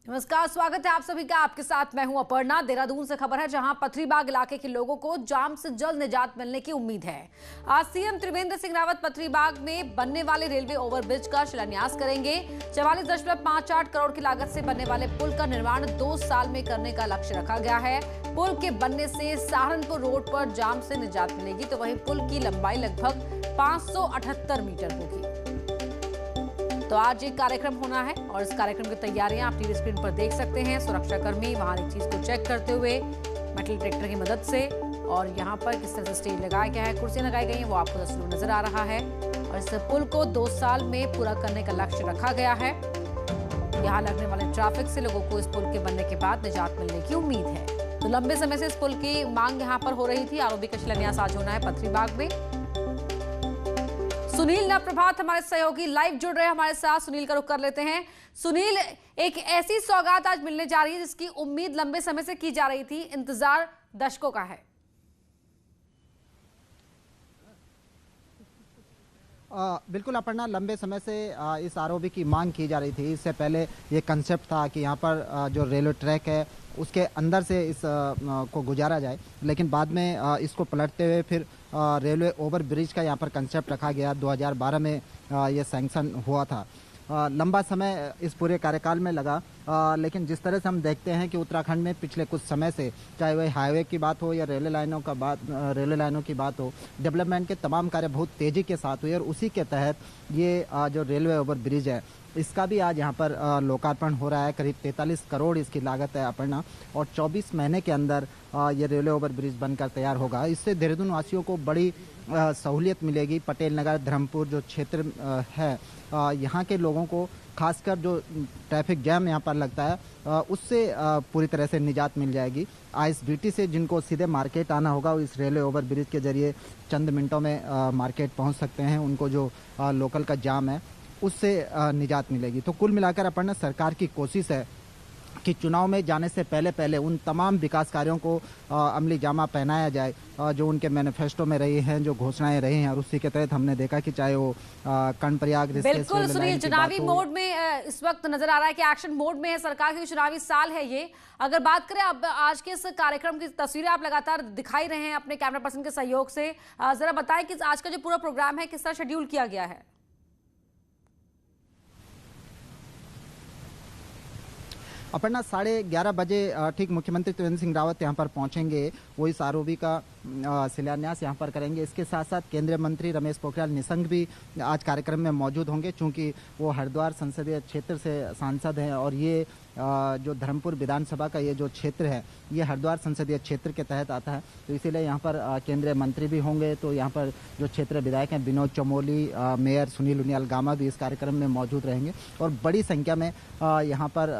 नमस्कार, स्वागत है आप सभी का। आपके साथ मैं हूं अपर्णा। देहरादून से खबर है, जहां पथरीबाग इलाके के लोगों को जाम से जल्द निजात मिलने की उम्मीद है। आज सीएम त्रिवेंद्र सिंह रावत पथरीबाग में बनने वाले रेलवे ओवरब्रिज का शिलान्यास करेंगे। 44.58 करोड़ की लागत से बनने वाले पुल का निर्माण 2 साल में करने का लक्ष्य रखा गया है। पुल के बनने से सहारनपुर रोड पर जाम से निजात मिलेगी, तो वहीं पुल की लंबाई लगभग 578 मीटर होगी। तो आज एक कार्यक्रम होना है और इस कार्यक्रम की तैयारियां आप टीवी स्क्रीन पर देख सकते हैं। सुरक्षाकर्मी वहां एक चीज को चेक करते हुए मेटल डिटेक्टर की मदद से, और यहाँ पर किस तरह से स्टेज लगाया गया है, कुर्सियां लगाई गई हैं, वो आपको तस्वीर नजर आ रहा है। और इस पुल को 2 साल में पूरा करने का लक्ष्य रखा गया है। यहाँ लगने वाले ट्रैफिक से लोगों को इस पुल के बनने के बाद निजात मिलने की उम्मीद है। तो लंबे समय से इस पुल की मांग यहाँ पर हो रही थी। आरओबी का शिलान्यास आज होना है पथरीबाग में। सुनील नवप्रभात हमारे सहयोगी लाइव जुड़ रहे हैं हमारे साथ। सुनील का रुख कर लेते हैं। सुनील, एक ऐसी सौगात आज मिलने जा रही है जिसकी उम्मीद लंबे समय से की जा रही थी, इंतजार दशकों का है। बिल्कुल अपर्णा, लंबे समय से इस आरओबी की मांग की जा रही थी। इससे पहले ये कंसेप्ट था कि यहाँ पर जो रेलवे ट्रैक है उसके अंदर से इस को गुजारा जाए, लेकिन बाद में इसको पलटते हुए फिर रेलवे ओवर ब्रिज का यहाँ पर कंसेप्ट रखा गया। 2012 में ये सैंक्शन हुआ था। लंबा समय इस पूरे कार्यकाल में लगा, लेकिन जिस तरह से हम देखते हैं कि उत्तराखंड में पिछले कुछ समय से, चाहे वह हाईवे की बात हो या रेलवे लाइनों की बात हो, डेवलपमेंट के तमाम कार्य बहुत तेज़ी के साथ हुए। और उसी के तहत ये जो रेलवे ओवर ब्रिज है इसका भी आज यहाँ पर लोकार्पण हो रहा है। करीब 43 करोड़ इसकी लागत है अपर्णा, और 24 महीने के अंदर ये रेलवे ओवर ब्रिज बनकर तैयार होगा। इससे देहरादून वासियों को बड़ी सहूलियत मिलेगी। पटेल नगर, धर्मपुर जो क्षेत्र है, यहाँ के लोगों को खासकर जो ट्रैफिक जैम यहाँ पर लगता है उससे पूरी तरह से निजात मिल जाएगी। आईएसबीटी से जिनको सीधे मार्केट आना होगा, इस रेलवे ओवर ब्रिज के जरिए चंद मिनटों में मार्केट पहुँच सकते हैं। उनको जो लोकल का जाम है उससे निजात मिलेगी। तो कुल मिलाकर अपन सरकार की कोशिश है कि चुनाव में जाने से पहले उन तमाम विकास कार्यों को अमली जामा पहनाया जाए जो उनके मैनिफेस्टो में रही हैं, जो घोषणाएं रही हैं। और उसी के तहत हमने देखा कि चाहे वो कर्णप्रयाग, बिल्कुल सुनील, चुनावी मोड में इस वक्त नजर आ रहा है कि एक्शन मोड में है सरकार, की चुनावी साल है ये। अगर बात करें अब आज के इस कार्यक्रम की तस्वीरें आप लगातार दिखाई रहे हैं अपने कैमरा पर्सन के सहयोग से, जरा बताएं कि आज का जो पूरा प्रोग्राम है किस तरह शेड्यूल किया गया है। अपर्णा, 11:30 बजे ठीक मुख्यमंत्री त्रिवेंद्र सिंह रावत यहाँ पर पहुँचेंगे। वो इस आरओबी का शिलान्यास यहाँ पर करेंगे। इसके साथ साथ केंद्रीय मंत्री रमेश पोखरियाल निशंक भी आज कार्यक्रम में मौजूद होंगे, चूँकि वो हरिद्वार संसदीय क्षेत्र से सांसद हैं। और ये जो धर्मपुर विधानसभा का ये जो क्षेत्र है ये हरिद्वार संसदीय क्षेत्र के तहत आता है, तो इसीलिए यहाँ पर केंद्रीय मंत्री भी होंगे। तो यहाँ पर जो क्षेत्रीय विधायक हैं विनोद चमोली, मेयर सुनील उनियाल गामा भी इस कार्यक्रम में मौजूद रहेंगे। और बड़ी संख्या में यहाँ पर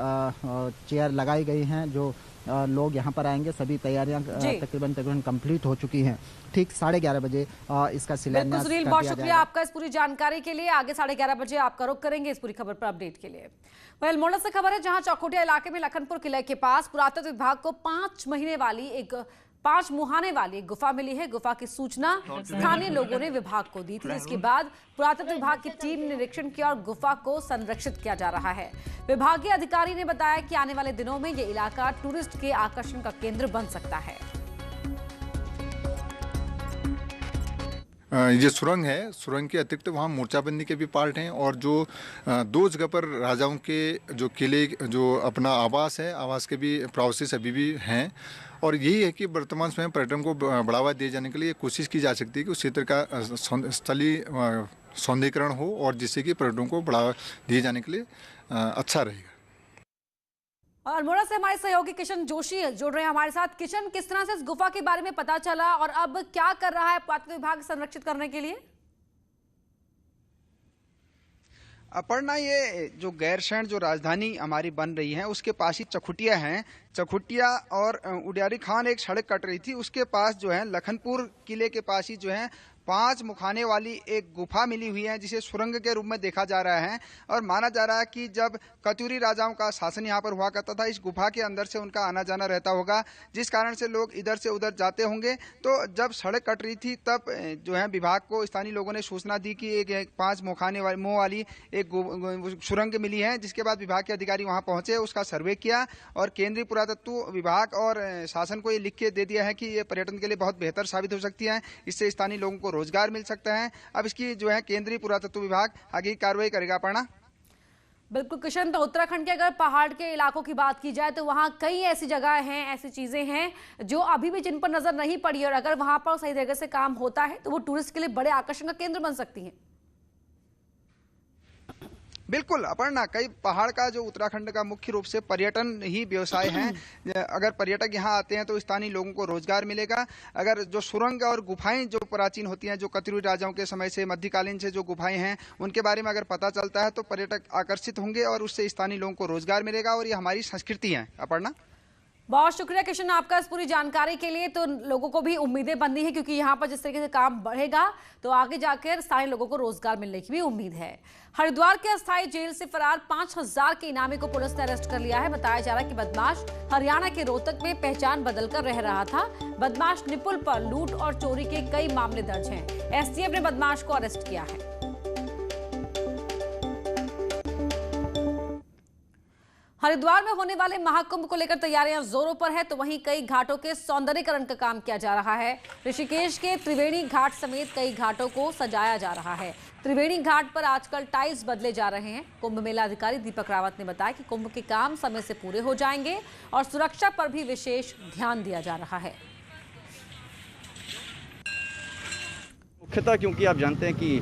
चेयर लगाई गई हैं, जो लोग यहाँ पर आएंगे। सभी तैयारियां तकरीबन कंप्लीट हो चुकी हैं। ठीक 11:30 बजे इसका शिलान्यास सुनील, बहुत शुक्रिया आपका इस पूरी जानकारी के लिए। आगे 11:30 बजे आपका रुख करेंगे इस पूरी खबर पर अपडेट के लिए। अल्मोड़ा से खबर है, जहां चौखुटिया इलाके में लखनपुर किले के पास पुरातत्व विभाग को 5 मुहाने वाली गुफा मिली है। गुफा की सूचना स्थानीय लोगों ने विभाग को दी थी, जिसके बाद पुरातत्व विभाग की टीम ने निरीक्षण किया और गुफा को संरक्षित किया जा रहा है। विभागीय अधिकारी ने बताया कि आने वाले दिनों में यह इलाका टूरिस्ट के आकर्षण का केंद्र बन सकता है। ये सुरंग है, सुरंग के अतिरिक्त वहाँ मोर्चाबंदी के भी पार्ट हैं। और जो 2 जगह पर राजाओं के जो किले, जो अपना आवास है, आवास के भी प्रोसेस अभी भी हैं। और यही है कि वर्तमान समय पर्यटन को बढ़ावा दिए जाने के लिए कोशिश की जा सकती है कि उस क्षेत्र का स्थलीय सौंदर्यीकरण हो, और जिससे कि पर्यटन को बढ़ावा दिए जाने के लिए अच्छा रहेगा। और अल्मोड़ा से हमारे सहयोगी किशन जोशी जुड़ रहे हैं हमारे साथ। किशन, किस तरह से इस गुफा के बारे में पता चला और अब क्या कर रहा है पुरातत्व विभाग संरक्षित करने के लिए? अपर्णा, ये जो गैरसैंण जो राजधानी हमारी बन रही है उसके पास ही चखुटिया है। चखुटिया और उडियारी खान एक सड़क कट रही थी, उसके पास जो है लखनपुर किले के पास ही जो है 5 मुखाने वाली एक गुफा मिली हुई है, जिसे सुरंग के रूप में देखा जा रहा है। और माना जा रहा है कि जब कत्यूरी राजाओं का शासन यहाँ पर हुआ करता था, इस गुफा के अंदर से उनका आना जाना रहता होगा, जिस कारण से लोग इधर से उधर जाते होंगे। तो जब सड़क कट रही थी तब जो है विभाग को स्थानीय लोगों ने सूचना दी कि एक 5 मुंह वाली एक सुरंग मिली है, जिसके बाद विभाग के अधिकारी वहां पहुंचे, उसका सर्वे किया और केंद्रीय पुरातत्व विभाग और शासन को ये लिख के दे दिया है कि ये पर्यटन के लिए बहुत बेहतर साबित हो सकती है, इससे स्थानीय लोगों को रोजगार मिल सकता है। अब इसकी जो है केंद्रीय पुरातत्व विभाग आगे की कार्रवाई करेगा। अपर्णा। बिल्कुल किशन, तो उत्तराखंड के अगर पहाड़ के इलाकों की बात की जाए तो वहाँ कई ऐसी जगह हैं, ऐसी चीजें हैं जो अभी भी जिन पर नजर नहीं पड़ी, और अगर वहां पर सही तरीके से काम होता है तो वो टूरिस्ट के लिए बड़े आकर्षण का केंद्र बन सकती हैं। बिल्कुल अपर्णा, कई पहाड़ का जो उत्तराखंड का मुख्य रूप से पर्यटन ही व्यवसाय है। अगर पर्यटक यहाँ आते हैं तो स्थानीय लोगों को रोजगार मिलेगा। अगर जो सुरंग और गुफाएं जो प्राचीन होती हैं, जो कत्यूरी राजाओं के समय से मध्यकालीन से जो गुफाएं हैं, उनके बारे में अगर पता चलता है तो पर्यटक आकर्षित होंगे और उससे स्थानीय लोगों को रोजगार मिलेगा और ये हमारी संस्कृति है। अपर्णा, बहुत शुक्रिया किशन आपका इस पूरी जानकारी के लिए। तो लोगों को भी उम्मीदें बंधी है, क्योंकि यहाँ पर जिस तरीके से काम बढ़ेगा तो आगे जाकर स्थानीय लोगों को रोजगार मिलने की भी उम्मीद है। हरिद्वार के अस्थायी जेल से फरार 5000 के इनामी को पुलिस ने अरेस्ट कर लिया है। बताया जा रहा है कि बदमाश हरियाणा के रोहतक में पहचान बदलकर रह रहा था। बदमाश निपुल पर लूट और चोरी के कई मामले दर्ज हैं। एसटीएफ ने बदमाश को अरेस्ट किया है। हरिद्वार में होने वाले महाकुंभ को लेकर तैयारियां जोरों पर है, तो वहीं कई घाटों के सौंदर्यीकरण का काम किया जा रहा है। ऋषिकेश के त्रिवेणी घाट समेत कई घाटों को सजाया जा रहा है। त्रिवेणी घाट पर आजकल टाइल्स बदले जा रहे हैं। कुंभ मेला अधिकारी दीपक रावत ने बताया कि कुंभ के काम समय से पूरे हो जाएंगे और सुरक्षा पर भी विशेष ध्यान दिया जा रहा है। मुख्यतः क्योंकि आप जानते हैं कि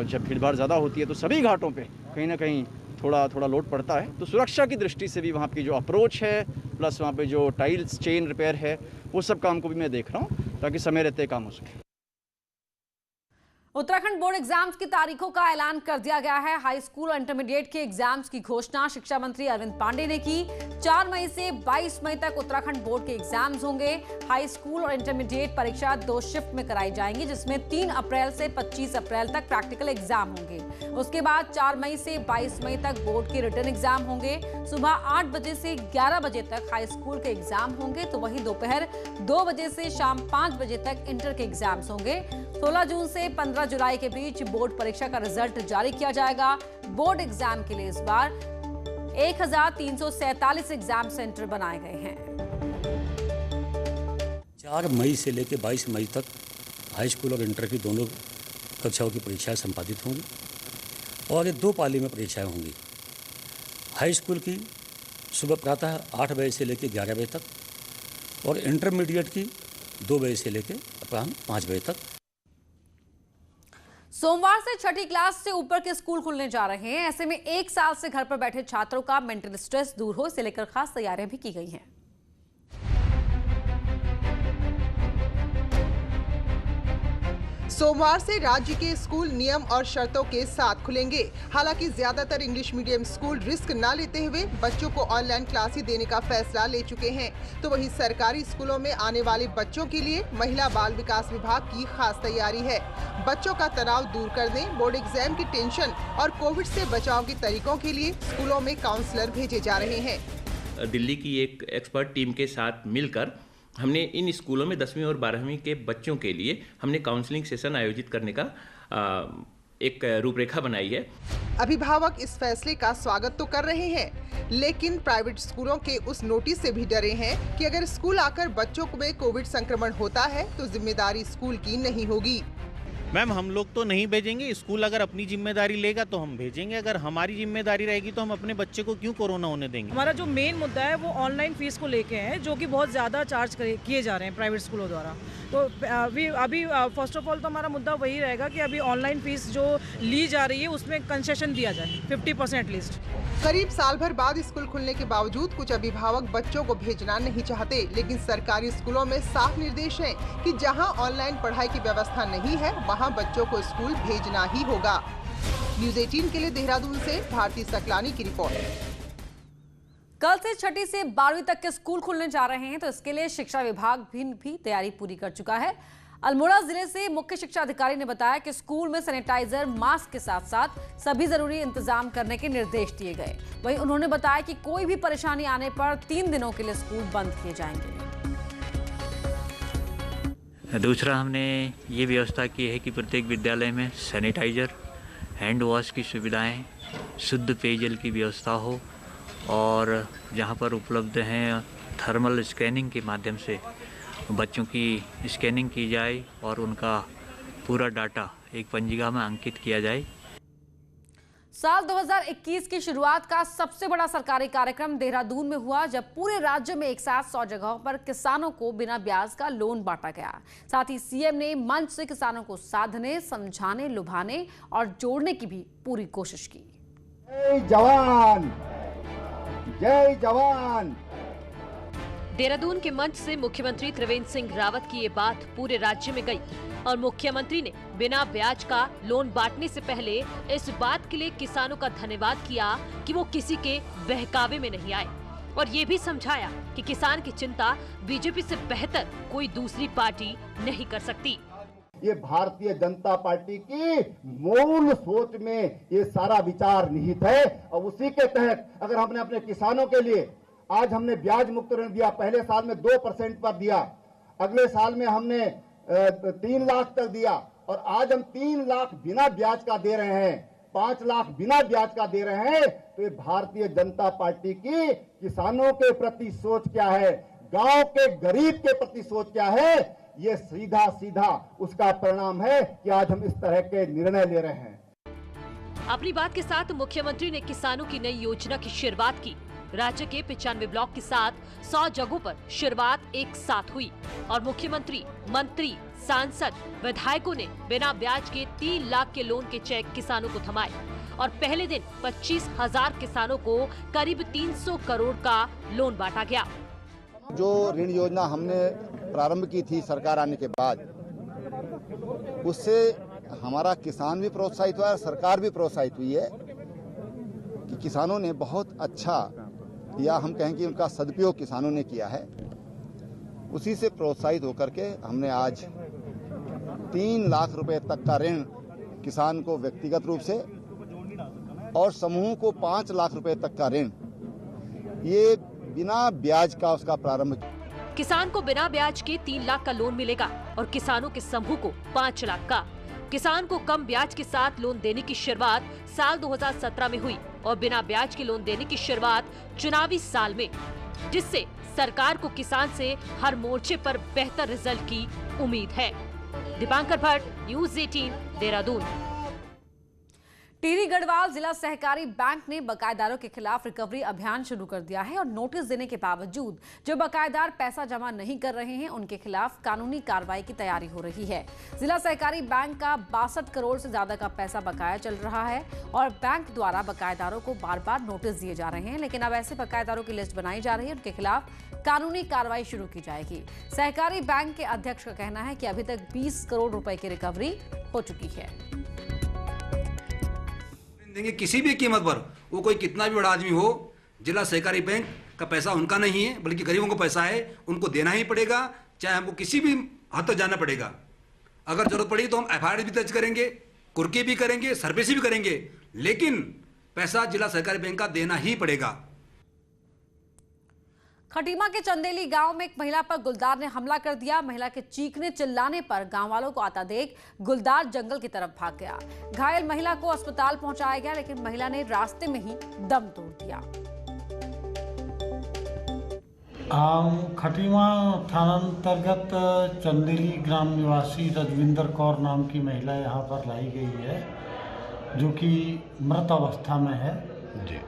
जब भीड़भाड़ ज़्यादा होती है तो सभी घाटों पे कहीं ना कहीं थोड़ा लोड पड़ता है, तो सुरक्षा की दृष्टि से भी वहाँ की जो अप्रोच है प्लस वहाँ पे जो टाइल्स चेन रिपेयर है, वो सब काम को भी मैं देख रहा हूँ ताकि समय रहते काम हो सके। उत्तराखंड बोर्ड एग्जाम्स की तारीखों का ऐलान कर दिया गया है। हाई स्कूल और इंटरमीडिएट के एग्जाम्स की घोषणा शिक्षा मंत्री अरविंद पांडे ने की। 4 मई से 22 मई तक उत्तराखंड बोर्ड के एग्जाम्स होंगे। हाई स्कूल और इंटरमीडिएट परीक्षा 2 शिफ्ट में कराई जाएंगी, जिसमें 3 अप्रैल से 25 अप्रैल तक प्रैक्टिकल एग्जाम होंगे। उसके बाद 4 मई से 22 मई तक बोर्ड के रिटन एग्जाम होंगे। सुबह 8 बजे से 11 बजे तक हाई स्कूल के एग्जाम होंगे, तो वहीं दोपहर 2 बजे से शाम 5 बजे तक इंटर के एग्जाम्स होंगे। 16 जून से 15 जुलाई के बीच बोर्ड परीक्षा का रिजल्ट जारी किया जाएगा। बोर्ड एग्जाम के लिए इस बार 1347 एग्जाम सेंटर बनाए गए हैं। 4 मई से लेकर 22 मई तक हाई स्कूल और इंटर की दोनों कक्षाओं की परीक्षाएं संपादित होंगी और ये 2 पाली में परीक्षाएं होंगी। हाई स्कूल की सुबह प्रातः 8 बजे से लेकर 11 बजे तक और इंटरमीडिएट की 2 बजे से लेकर अपराह्न 5 बजे तक। सोमवार से छठी क्लास से ऊपर के स्कूल खुलने जा रहे हैं। ऐसे में 1 साल से घर पर बैठे छात्रों का मेंटल स्ट्रेस दूर हो, इसे लेकर खास तैयारियां भी की गई हैं। सोमवार से राज्य के स्कूल नियम और शर्तों के साथ खुलेंगे। हालांकि ज्यादातर इंग्लिश मीडियम स्कूल रिस्क न लेते हुए बच्चों को ऑनलाइन क्लास ही देने का फैसला ले चुके हैं, तो वहीं सरकारी स्कूलों में आने वाले बच्चों के लिए महिला बाल विकास विभाग की खास तैयारी है। बच्चों का तनाव दूर करने, बोर्ड एग्जाम की टेंशन और कोविड से बचाव के तरीकों के लिए स्कूलों में काउंसलर भेजे जा रहे हैं। दिल्ली की एक एक्सपर्ट टीम के साथ मिलकर हमने इन स्कूलों में 10वीं और 12वीं के बच्चों के लिए हमने काउंसलिंग सेशन आयोजित करने का एक रूपरेखा बनाई है। अभिभावक इस फैसले का स्वागत तो कर रहे हैं, लेकिन प्राइवेट स्कूलों के उस नोटिस से भी डरे हैं कि अगर स्कूल आकर बच्चों में कोविड संक्रमण होता है तो जिम्मेदारी स्कूल की नहीं होगी। मैम, हम लोग तो नहीं भेजेंगे। स्कूल अगर अपनी जिम्मेदारी लेगा तो हम भेजेंगे, अगर हमारी जिम्मेदारी रहेगी तो हम अपने बच्चे को क्यों कोरोना होने देंगे। हमारा जो मेन मुद्दा है वो ऑनलाइन फीस को लेके है, जो कि बहुत ज़्यादा चार्ज किए जा रहे हैं प्राइवेट स्कूलों द्वारा। तो अभी फर्स्ट ऑफ ऑल तो हमारा मुद्दा वही रहेगा कि अभी ऑनलाइन फीस जो ली जा रही है उसमें कंसेशन दिया जाए 50% एटलीस्ट। करीब साल भर बाद स्कूल खुलने के बावजूद कुछ अभिभावक बच्चों को भेजना नहीं चाहते, लेकिन सरकारी स्कूलों में साफ निर्देश है कि जहां ऑनलाइन पढ़ाई की व्यवस्था नहीं है वहां बच्चों को स्कूल भेजना ही होगा। न्यूज़ 18 के लिए देहरादून से भारती सकलानी की रिपोर्ट। कल से छठी से 12वीं तक के स्कूल खुलने जा रहे हैं, तो इसके लिए शिक्षा विभाग भी तैयारी पूरी कर चुका है। अल्मोड़ा जिले से मुख्य शिक्षा अधिकारी ने बताया कि स्कूल में सैनिटाइजर, मास्क के साथ साथ सभी जरूरी इंतजाम करने के निर्देश दिए गए। वहीं उन्होंने बताया कि कोई भी परेशानी आने पर 3 दिनों के लिए स्कूल बंद किए जाएंगे। दूसरा, हमने ये व्यवस्था की है कि प्रत्येक विद्यालय में सैनिटाइजर, हैंड वॉश की सुविधाएं, शुद्ध पेयजल की व्यवस्था हो और जहां पर उपलब्ध हैं थर्मल स्कैनिंग के माध्यम से बच्चों की स्कैनिंग की जाए और उनका पूरा डाटा एक पंजिका में अंकित किया जाए। साल 2021 की शुरुआत का सबसे बड़ा सरकारी कार्यक्रम देहरादून में हुआ, जब पूरे राज्य में एक साथ 100 जगहों पर किसानों को बिना ब्याज का लोन बांटा गया। साथ ही सीएम ने मंच से किसानों को साधने, समझाने, लुभाने और जोड़ने की भी पूरी कोशिश की। जय जवान, जय जवान। देहरादून के मंच से मुख्यमंत्री त्रिवेंद्र सिंह रावत की ये बात पूरे राज्य में गई और मुख्यमंत्री ने बिना ब्याज का लोन बांटने से पहले इस बात के लिए किसानों का धन्यवाद किया कि वो किसी के बहकावे में नहीं आए और ये भी समझाया कि किसान की चिंता बीजेपी से बेहतर कोई दूसरी पार्टी नहीं कर सकती। ये भारतीय जनता पार्टी की मूल सोच में ये सारा विचार निहित है और उसी के तहत अगर हमने अपने किसानों के लिए आज हमने ब्याज मुक्त ऋण दिया, पहले साल में 2% पर दिया, अगले साल में हमने 3 लाख तक दिया और आज हम 3 लाख बिना ब्याज का दे रहे हैं, 5 लाख बिना ब्याज का दे रहे हैं। तो ये भारतीय जनता पार्टी की किसानों के प्रति सोच क्या है, गांव के गरीब के प्रति सोच क्या है, ये सीधा सीधा उसका परिणाम है कि आज हम इस तरह के निर्णय ले रहे हैं। अपनी बात के साथ मुख्यमंत्री ने किसानों की नई योजना की शुरुआत की। राज्य के 95 ब्लॉक के साथ 100 जगहों पर शुरुआत एक साथ हुई और मुख्यमंत्री, मंत्री, सांसद, विधायकों ने बिना ब्याज के 3 लाख के लोन के चेक किसानों को थमाए और पहले दिन 25,000 किसानों को करीब 300 करोड़ का लोन बांटा गया। जो ऋण योजना हमने प्रारंभ की थी सरकार आने के बाद, उससे हमारा किसान भी प्रोत्साहित हुआ है, सरकार भी प्रोत्साहित हुई है कि किसानों ने बहुत अच्छा, या हम कहें कि उनका सदुपयोग किसानों ने किया है। उसी से प्रोत्साहित होकर के हमने आज 3 लाख रुपए तक का ऋण किसान को व्यक्तिगत रूप से और समूह को 5 लाख रुपए तक का ऋण, ये बिना ब्याज का उसका प्रारंभ किया। किसान को बिना ब्याज के 3 लाख का लोन मिलेगा और किसानों के समूह को 5 लाख का। किसान को कम ब्याज के साथ लोन देने की शुरुआत साल 2017 में हुई और बिना ब्याज के लोन देने की शुरुआत चुनावी साल में, जिससे सरकार को किसान से हर मोर्चे पर बेहतर रिजल्ट की उम्मीद है। दीपांकर भट्ट, न्यूज़ 18, देहरादून। टिहरी गढ़वाल जिला सहकारी बैंक ने बकायेदारों के खिलाफ रिकवरी अभियान शुरू कर दिया है और नोटिस देने के बावजूद जो बकायेदार पैसा जमा नहीं कर रहे हैं उनके खिलाफ कानूनी कार्रवाई की तैयारी हो रही है। जिला सहकारी बैंक का 62 करोड़ से ज्यादा का पैसा बकाया चल रहा है और बैंक द्वारा बकायेदारों को बार बार नोटिस दिए जा रहे हैं, लेकिन अब ऐसे बकायेदारों की लिस्ट बनाई जा रही है, उनके खिलाफ कानूनी कार्रवाई शुरू की जाएगी। सहकारी बैंक के अध्यक्ष का कहना है कि अभी तक 20 करोड़ रुपए की रिकवरी हो चुकी है। देंगे किसी भी कीमत पर, वो कोई कितना भी बड़ा आदमी हो, जिला सहकारी बैंक का पैसा उनका नहीं है बल्कि गरीबों को पैसा है, उनको देना ही पड़ेगा, चाहे हमको किसी भी हद तक जाना पड़ेगा। अगर जरूरत पड़ी तो हम एफआईआर भी दर्ज करेंगे, कुर्की भी करेंगे, सर्विस भी करेंगे, लेकिन पैसा जिला सहकारी बैंक का देना ही पड़ेगा। खटीमा के चंदेली गांव में एक महिला पर गुलदार ने हमला कर दिया। महिला के चीखने चिल्लाने पर गांव वालों को आता देख गुलदार जंगल की तरफ भाग गया। घायल महिला को अस्पताल पहुंचाया गया, लेकिन महिला ने रास्ते में ही दम तोड़ दिया। खटीमा थानांतर्गत चंदेली ग्राम निवासी रजविंदर कौर नाम की महिला यहाँ पर लाई गई है, जो कि मृत अवस्था में है जी।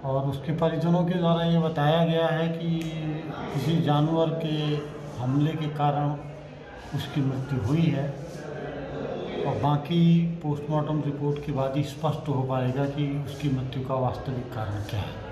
और उसके परिजनों के द्वारा ये बताया गया है कि किसी जानवर के हमले के कारण उसकी मृत्यु हुई है और बाकी पोस्टमार्टम रिपोर्ट के बाद ही स्पष्ट हो पाएगा कि उसकी मृत्यु का वास्तविक कारण क्या है।